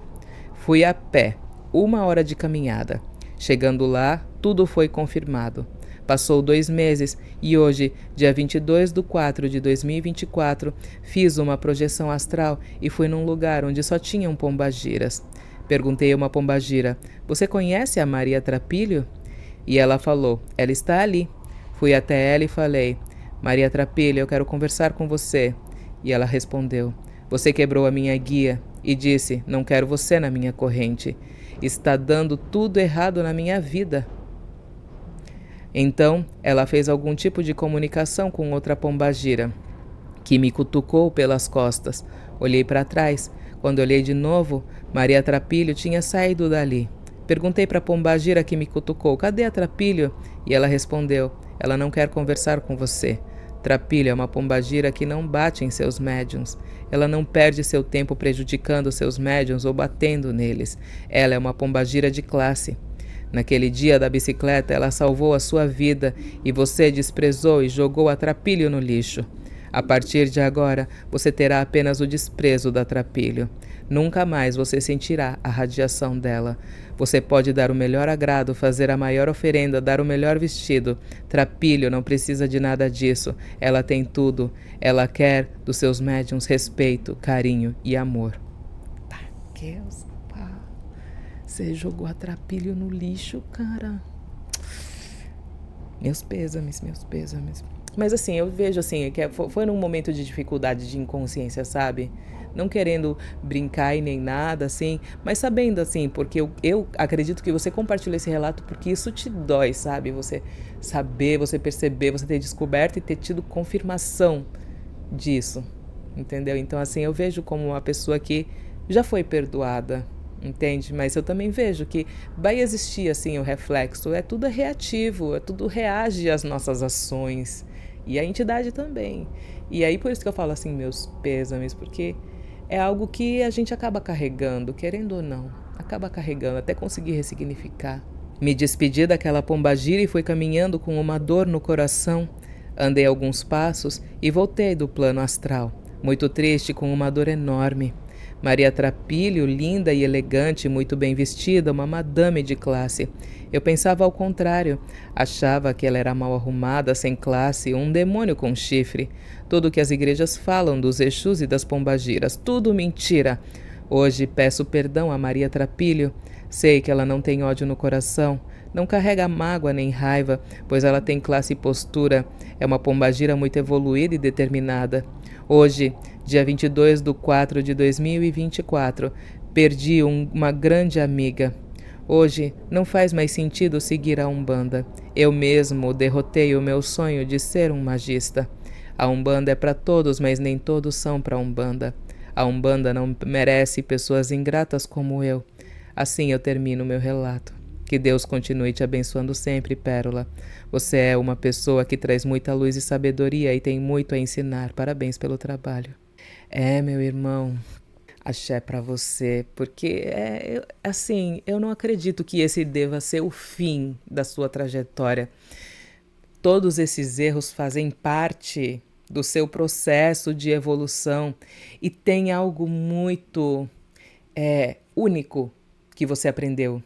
Fui a pé, 1 hora de caminhada. Chegando lá, tudo foi confirmado. Passou 2 meses e hoje, dia 22/4/2024, fiz uma projeção astral e fui num lugar onde só tinham pombagiras. Perguntei a uma pombagira, você conhece a Maria Trapilho? E ela falou, ela está ali. Fui até ela e falei, Maria Trapilho, eu quero conversar com você. E ela respondeu, você quebrou a minha guia e disse, não quero você na minha corrente. Está dando tudo errado na minha vida. Então, ela fez algum tipo de comunicação com outra pombagira, que me cutucou pelas costas. Olhei para trás. Quando olhei de novo, Maria Trapilho tinha saído dali. Perguntei para a pombagira que me cutucou, cadê a Trapilho? E ela respondeu, ela não quer conversar com você. Trapilho é uma pombagira que não bate em seus médiuns. Ela não perde seu tempo prejudicando seus médiuns ou batendo neles. Ela é uma pombagira de classe. Naquele dia da bicicleta, ela salvou a sua vida e você desprezou e jogou a Trapilho no lixo. A partir de agora, você terá apenas o desprezo da Trapilho. Nunca mais você sentirá a radiação dela. Você pode dar o melhor agrado, fazer a maior oferenda, dar o melhor vestido. Trapilho não precisa de nada disso. Ela tem tudo. Ela quer dos seus médiuns respeito, carinho e amor. Deus. Você jogou a Trapilho no lixo, cara. Meus pêsames, meus pêsames. Mas assim, eu vejo assim, que foi num momento de dificuldade, de inconsciência, sabe? Não querendo brincar e nem nada, assim, mas sabendo, assim, porque eu acredito que você compartilhou esse relato porque isso te dói, sabe? Você saber, você perceber, você ter descoberto e ter tido confirmação disso, entendeu? Então, assim, eu vejo como uma pessoa que já foi perdoada, entende? Mas eu também vejo que vai existir assim o reflexo, tudo reativo, tudo reage às nossas ações e a entidade também. E aí por isso que eu falo assim, meus pêsames, porque é algo que a gente acaba carregando, querendo ou não, acaba carregando até conseguir ressignificar. Me despedi daquela pombagira e fui caminhando com uma dor no coração. Andei alguns passos e voltei do plano astral. muito triste, com uma dor enorme. Maria Trapilho, linda e elegante, muito bem vestida, uma madame de classe. Eu pensava ao contrário. Achava que ela era mal arrumada, sem classe, um demônio com chifre. Tudo que as igrejas falam dos Exus e das pombagiras, tudo mentira. Hoje peço perdão a Maria Trapilho. Sei que ela não tem ódio no coração, não carrega mágoa nem raiva, pois ela tem classe e postura. É uma pombagira muito evoluída e determinada. Hoje, dia 22/4 de 2024, perdi uma grande amiga. Hoje não faz mais sentido seguir a Umbanda. Eu mesmo derrotei o meu sonho de ser um magista. A Umbanda é para todos, mas nem todos são para a Umbanda. A Umbanda não merece pessoas ingratas como eu. Assim eu termino meu relato. Que Deus continue te abençoando sempre, Pérola. Você é uma pessoa que traz muita luz e sabedoria e tem muito a ensinar. Parabéns pelo trabalho. Meu irmão, axé pra você, porque eu não acredito que esse deva ser o fim da sua trajetória. Todos esses erros fazem parte do seu processo de evolução e tem algo muito único que você aprendeu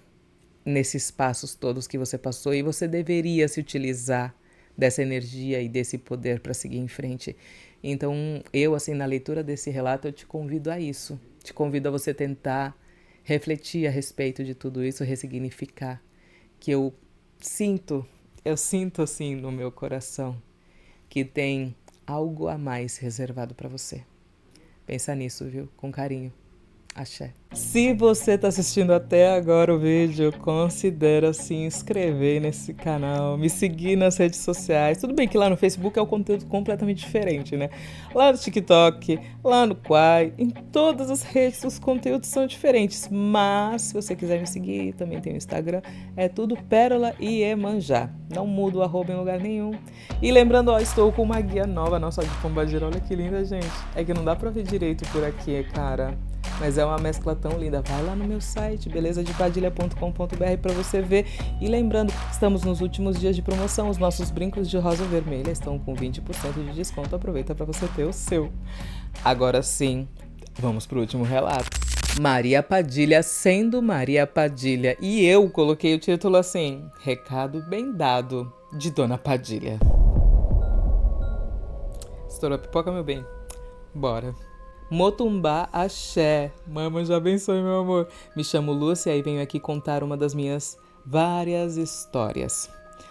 nesses passos todos que você passou, e você deveria se utilizar dessa energia e desse poder para seguir em frente. Então, eu, assim, na leitura desse relato, eu te convido a isso. Te convido a você tentar refletir a respeito de tudo isso, ressignificar. Que eu sinto assim no meu coração que tem algo a mais reservado para você. Pensa nisso, viu? Com carinho. Axé. Se você está assistindo até agora o vídeo, considera se inscrever nesse canal, me seguir nas redes sociais. Tudo bem que lá no Facebook é um conteúdo completamente diferente, né? Lá no TikTok, lá no Quai, em todas as redes os conteúdos são diferentes. Mas se você quiser me seguir, também tem o Instagram, é tudo Pérola e Iemanjá. Não mudo o arroba em lugar nenhum. E lembrando, estou com uma guia nova, não só de pombagira. Olha que linda, gente. É que não dá pra ver direito por aqui, cara. Mas é uma mescla tão linda. Vai lá no meu site, belezadepadilha.com.br, para você ver. E lembrando, estamos nos últimos dias de promoção. Os nossos brincos de rosa vermelha estão com 20% de desconto. Aproveita para você ter o seu. Agora sim, vamos pro último relato. Maria Padilha sendo Maria Padilha. E eu coloquei o título assim: Recado bem dado de Dona Padilha. Estourou a pipoca, meu bem? Bora. Motumbá Axé. Mama, já abençoe, meu amor. Me chamo Lúcia e venho aqui contar uma das minhas várias histórias.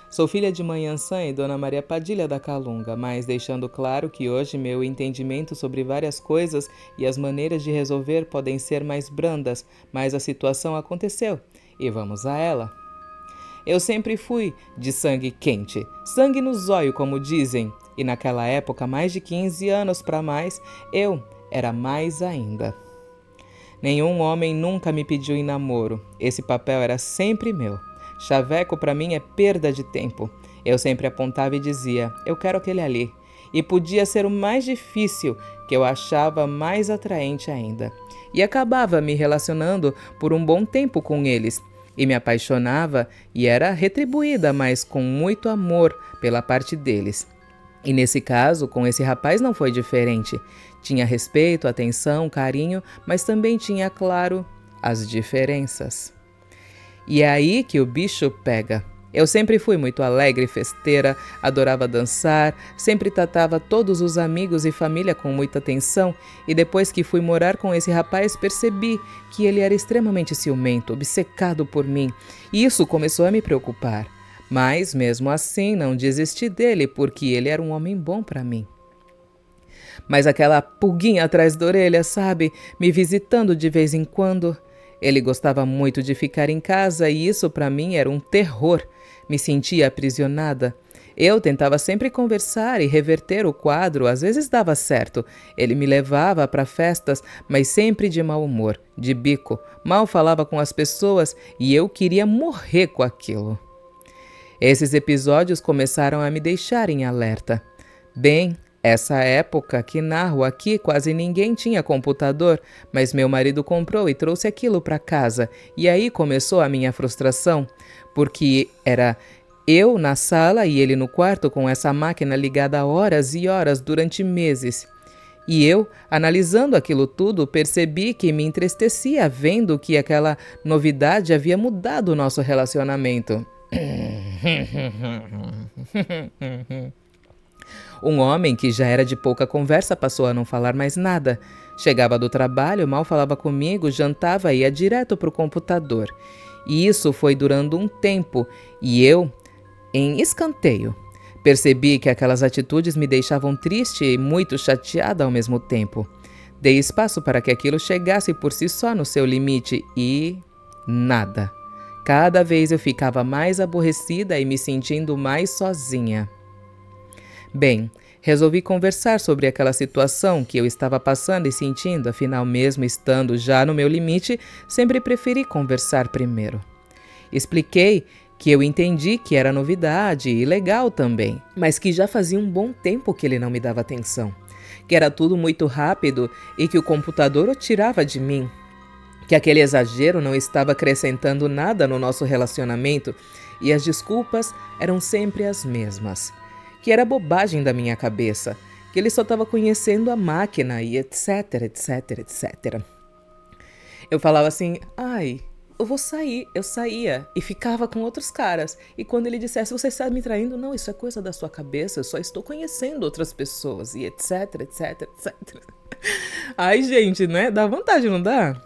Sou filha de Mãe Ançã e Dona Maria Padilha da Calunga, mas deixando claro que hoje meu entendimento sobre várias coisas e as maneiras de resolver podem ser mais brandas, mas a situação aconteceu e vamos a ela. Eu sempre fui de sangue quente, sangue no zóio, como dizem, e naquela época, mais de 15 anos para mais, eu era mais ainda. Nenhum homem nunca me pediu em namoro. Esse papel era sempre meu. Chaveco para mim é perda de tempo. Eu sempre apontava e dizia, eu quero aquele ali. E podia ser o mais difícil, que eu achava mais atraente ainda. E acabava me relacionando por um bom tempo com eles. E me apaixonava e era retribuída, mas com muito amor pela parte deles. E nesse caso, com esse rapaz não foi diferente. Tinha respeito, atenção, carinho, mas também tinha, claro, as diferenças. E é aí que o bicho pega. Eu sempre fui muito alegre, festeira, adorava dançar, sempre tratava todos os amigos e família com muita atenção, e depois que fui morar com esse rapaz percebi que ele era extremamente ciumento, obcecado por mim, e isso começou a me preocupar. Mas, mesmo assim, não desisti dele, porque ele era um homem bom para mim. Mas aquela pulguinha atrás da orelha, sabe, me visitando de vez em quando. Ele gostava muito de ficar em casa e isso para mim era um terror. Me sentia aprisionada. Eu tentava sempre conversar e reverter o quadro, às vezes dava certo. Ele me levava para festas, mas sempre de mau humor, de bico. Mal falava com as pessoas e eu queria morrer com aquilo. Esses episódios começaram a me deixar em alerta. Bem, essa época que narro aqui quase ninguém tinha computador, mas meu marido comprou e trouxe aquilo para casa. E aí começou a minha frustração, porque era eu na sala e ele no quarto com essa máquina ligada horas e horas durante meses. E eu, analisando aquilo tudo, percebi que me entristecia vendo que aquela novidade havia mudado o nosso relacionamento. Um homem que já era de pouca conversa passou a não falar mais nada. Chegava do trabalho, mal falava comigo, jantava e ia direto para o computador. E isso foi durando um tempo, e eu, em escanteio, percebi que aquelas atitudes me deixavam triste e muito chateada ao mesmo tempo. Dei espaço para que aquilo chegasse por si só no seu limite e nada. Cada vez eu ficava mais aborrecida e me sentindo mais sozinha. Bem, resolvi conversar sobre aquela situação que eu estava passando e sentindo, afinal, mesmo estando já no meu limite, sempre preferi conversar primeiro. Expliquei que eu entendi que era novidade e legal também, mas que já fazia um bom tempo que ele não me dava atenção, que era tudo muito rápido e que o computador o tirava de mim, que aquele exagero não estava acrescentando nada no nosso relacionamento e as desculpas eram sempre as mesmas, que era bobagem da minha cabeça, que ele só estava conhecendo a máquina e etc, etc, etc. Eu falava assim, eu vou sair. Eu saía e ficava com outros caras. E quando ele dissesse, você está me traindo? Não, isso é coisa da sua cabeça, eu só estou conhecendo outras pessoas e etc, etc, etc. Ai, gente, né? Dá vontade, não dá?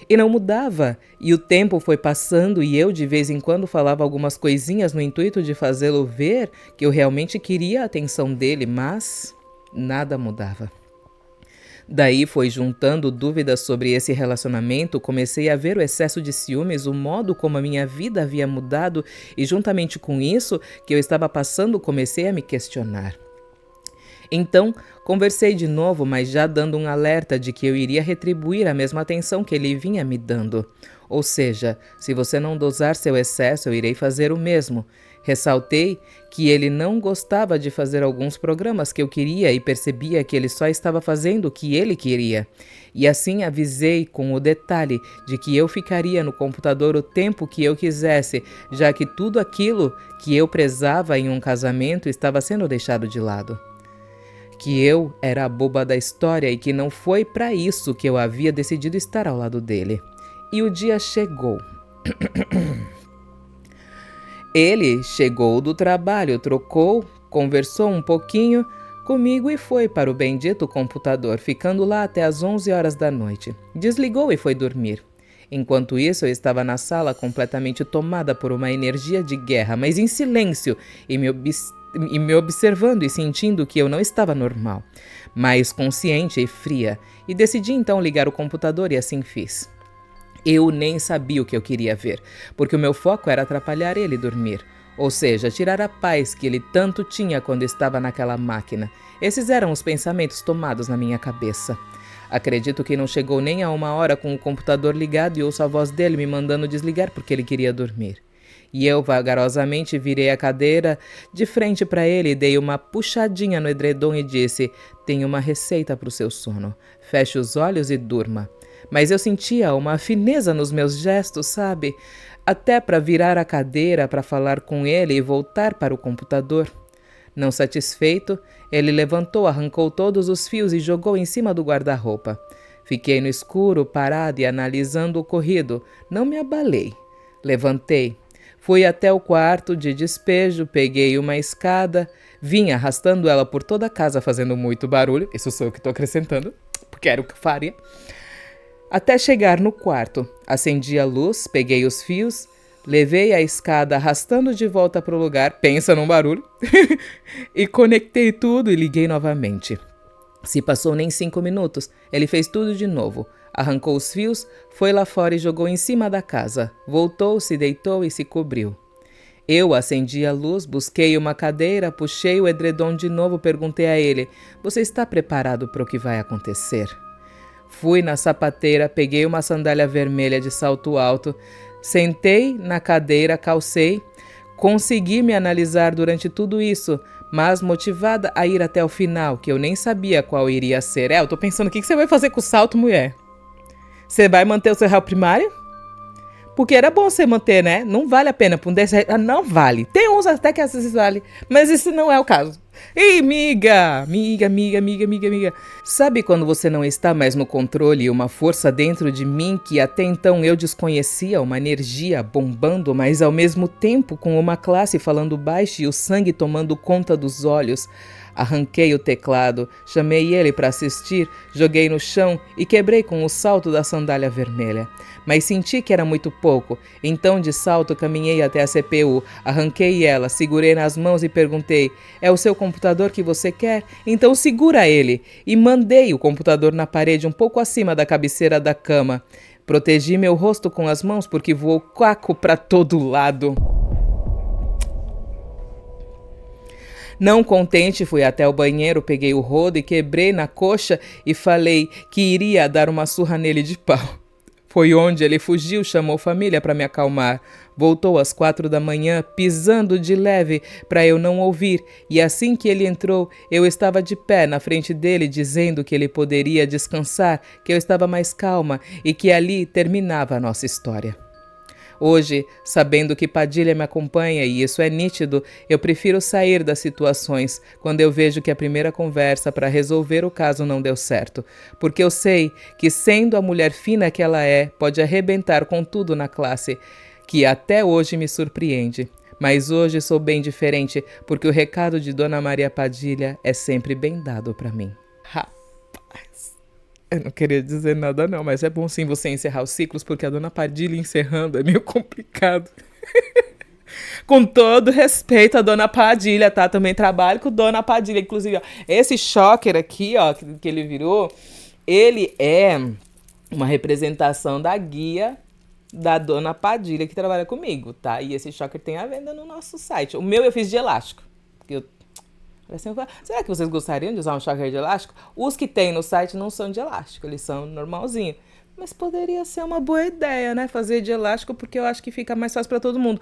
E não mudava, e o tempo foi passando e eu de vez em quando falava algumas coisinhas no intuito de fazê-lo ver que eu realmente queria a atenção dele, mas nada mudava. Daí foi juntando dúvidas sobre esse relacionamento, comecei a ver o excesso de ciúmes, o modo como a minha vida havia mudado e juntamente com isso que eu estava passando comecei a me questionar. Então, conversei de novo, mas já dando um alerta de que eu iria retribuir a mesma atenção que ele vinha me dando. Ou seja, se você não dosar seu excesso, eu irei fazer o mesmo. Ressaltei que ele não gostava de fazer alguns programas que eu queria e percebia que ele só estava fazendo o que ele queria. E assim avisei com o detalhe de que eu ficaria no computador o tempo que eu quisesse, já que tudo aquilo que eu prezava em um casamento estava sendo deixado de lado. Que eu era a boba da história e que não foi para isso que eu havia decidido estar ao lado dele. E o dia chegou. Ele chegou do trabalho, trocou, conversou um pouquinho comigo e foi para o bendito computador, ficando lá até as 11 horas da noite. Desligou e foi dormir. Enquanto isso, eu estava na sala completamente tomada por uma energia de guerra, mas em silêncio e me observando e sentindo que eu não estava normal, mas consciente e fria, e decidi então ligar o computador e assim fiz. Eu nem sabia o que eu queria ver, porque o meu foco era atrapalhar ele dormir, ou seja, tirar a paz que ele tanto tinha quando estava naquela máquina. Esses eram os pensamentos tomados na minha cabeça. Acredito que não chegou nem a 1 hora com o computador ligado e ouço a voz dele me mandando desligar porque ele queria dormir. E eu vagarosamente virei a cadeira de frente para ele, dei uma puxadinha no edredom e disse, tenho uma receita para o seu sono, feche os olhos e durma. Mas eu sentia uma fineza nos meus gestos, sabe? Até para virar a cadeira para falar com ele e voltar para o computador. Não satisfeito, ele levantou, arrancou todos os fios e jogou em cima do guarda-roupa. Fiquei no escuro, parado e analisando o ocorrido. Não me abalei. Levantei. Fui até o quarto de despejo, peguei uma escada, vim arrastando ela por toda a casa fazendo muito barulho. Isso sou eu que estou acrescentando, porque era o que faria. Até chegar no quarto, acendi a luz, peguei os fios, levei a escada arrastando de volta para o lugar, pensa num barulho, e conectei tudo e liguei novamente. Se passou nem 5 minutos, ele fez tudo de novo. Arrancou os fios, foi lá fora e jogou em cima da casa. Voltou, se deitou e se cobriu. Eu acendi a luz, busquei uma cadeira, puxei o edredom de novo, perguntei a ele, você está preparado para o que vai acontecer? Fui na sapateira, peguei uma sandália vermelha de salto alto, sentei na cadeira, calcei, consegui me analisar durante tudo isso, mas motivada a ir até o final, que eu nem sabia qual iria ser. Eu tô pensando, o que você vai fazer com o salto, mulher? Você vai manter o seu réu primário? Porque era bom você manter, né? Não vale a pena por um 10 reais. Não vale. Tem uns até que às vezes vale, mas esse não é o caso. Ei, amiga. Sabe quando você não está mais no controle e uma força dentro de mim que até então eu desconhecia, uma energia bombando, mas ao mesmo tempo com uma classe falando baixo e o sangue tomando conta dos olhos? Arranquei o teclado, chamei ele para assistir, joguei no chão e quebrei com o salto da sandália vermelha. Mas senti que era muito pouco, então de salto caminhei até a CPU, arranquei ela, segurei nas mãos e perguntei: é o seu computador que você quer? Então segura ele! E mandei o computador na parede um pouco acima da cabeceira da cama. Protegi meu rosto com as mãos porque voou caco para todo lado. Não contente, fui até o banheiro, peguei o rodo e quebrei na coxa e falei que iria dar uma surra nele de pau. Foi onde ele fugiu, chamou família para me acalmar. Voltou às 4 da manhã, pisando de leve para eu não ouvir, e assim que ele entrou, eu estava de pé na frente dele, dizendo que ele poderia descansar, que eu estava mais calma e que ali terminava a nossa história. Hoje, sabendo que Padilha me acompanha e isso é nítido, eu prefiro sair das situações quando eu vejo que a primeira conversa para resolver o caso não deu certo, porque eu sei que, sendo a mulher fina que ela é, pode arrebentar com tudo na classe, que até hoje me surpreende. Mas hoje sou bem diferente, porque o recado de Dona Maria Padilha é sempre bem dado para mim. Eu não queria dizer nada não, mas é bom sim você encerrar os ciclos, porque a Dona Padilha encerrando é meio complicado. Com todo respeito à Dona Padilha, tá? Também trabalho com Dona Padilha. Inclusive, ó, esse choker aqui, ó, que ele virou, ele é uma representação da guia da Dona Padilha que trabalha comigo, tá? E esse choker tem à venda no nosso site. O meu eu fiz de elástico, porque eu será que vocês gostariam de usar um choker de elástico? Os que tem no site não são de elástico, eles são normalzinho. Mas poderia ser uma boa ideia, né? Fazer de elástico, porque eu acho que fica mais fácil para todo mundo.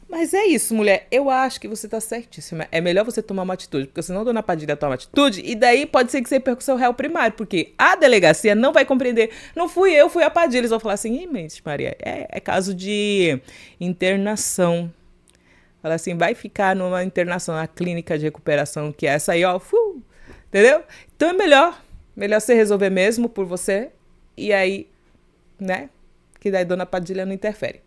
Mas é isso, mulher. Eu acho que você tá certíssima. É melhor você tomar uma atitude, porque senão a Dona Padilha toma atitude, e daí pode ser que você perca o seu réu primário, porque a delegacia não vai compreender. Não fui eu, fui a Padilha. Eles vão falar assim: ih, Maria, é caso de internação. Fala assim, vai ficar numa internação, na clínica de recuperação, que é essa aí, ó, entendeu? Então é melhor você resolver mesmo por você, e aí, né, que daí Dona Padilha não interfere.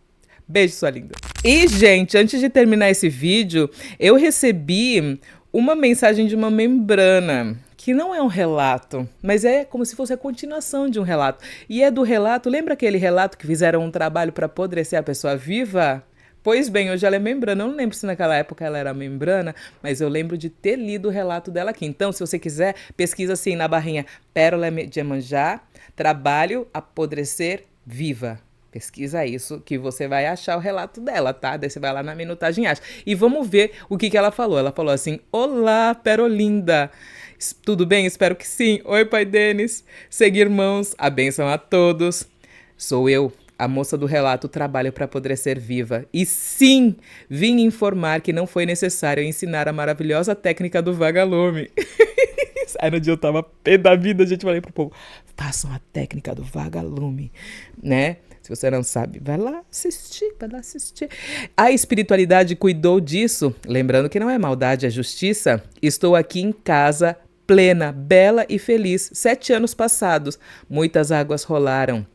Beijo, sua linda. E, gente, antes de terminar esse vídeo, eu recebi uma mensagem de uma membrana, que não é um relato, mas é como se fosse a continuação de um relato. E é do relato, lembra aquele relato que fizeram um trabalho para apodrecer a pessoa viva? Pois bem, hoje ela é membrana. Eu não lembro se naquela época ela era membrana, mas eu lembro de ter lido o relato dela aqui. Então, se você quiser, pesquisa assim na barrinha Pérola de Iemanjá, trabalho apodrecer viva. Pesquisa isso que você vai achar o relato dela, tá? Daí você vai lá na minutagem e acha. E vamos ver o que ela falou. Ela falou assim: olá, Perolinda. Tudo bem? Espero que sim. Oi, pai Denis. Seguir irmãos. A bênção a todos. Sou eu. A moça do relato trabalha para apodrecer viva. E sim, vim informar que não foi necessário ensinar a maravilhosa técnica do vagalume. Aí no dia eu tava pé da vida, a gente falei pro povo, façam a técnica do vagalume, né? Se você não sabe, vai lá assistir. A espiritualidade cuidou disso, lembrando que não é maldade, é justiça. Estou aqui em casa, plena, bela e feliz. 7 anos passados, muitas águas rolaram.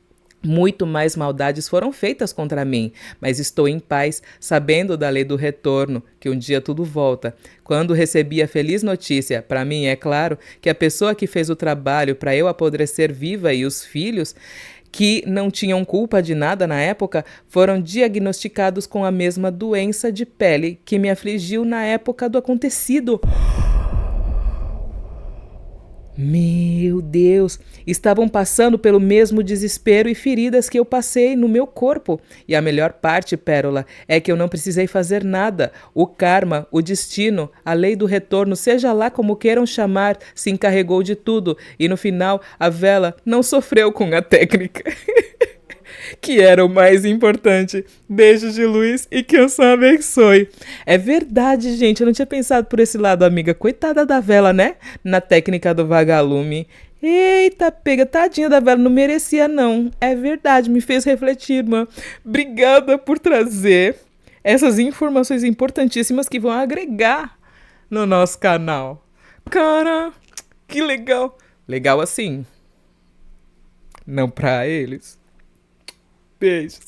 Muito mais maldades foram feitas contra mim, mas estou em paz, sabendo da lei do retorno, que um dia tudo volta. Quando recebi a feliz notícia, para mim é claro, que a pessoa que fez o trabalho para eu apodrecer viva e os filhos, que não tinham culpa de nada na época, foram diagnosticados com a mesma doença de pele que me afligiu na época do acontecido. Meu Deus, estavam passando pelo mesmo desespero e feridas que eu passei no meu corpo. E a melhor parte, Pérola, é que eu não precisei fazer nada. O karma, o destino, a lei do retorno, seja lá como queiram chamar, se encarregou de tudo. E no final, a vela não sofreu com a técnica. Que era o mais importante. Beijos de luz e que eu só abençoe. É verdade, gente. Eu não tinha pensado por esse lado, amiga. Coitada da vela, né? Na técnica do vagalume. Eita, pega, tadinha da vela. Não merecia, não. É verdade, me fez refletir, irmã. Obrigada por trazer essas informações importantíssimas que vão agregar no nosso canal. Cara, que legal. Legal assim, não pra eles. Beijos.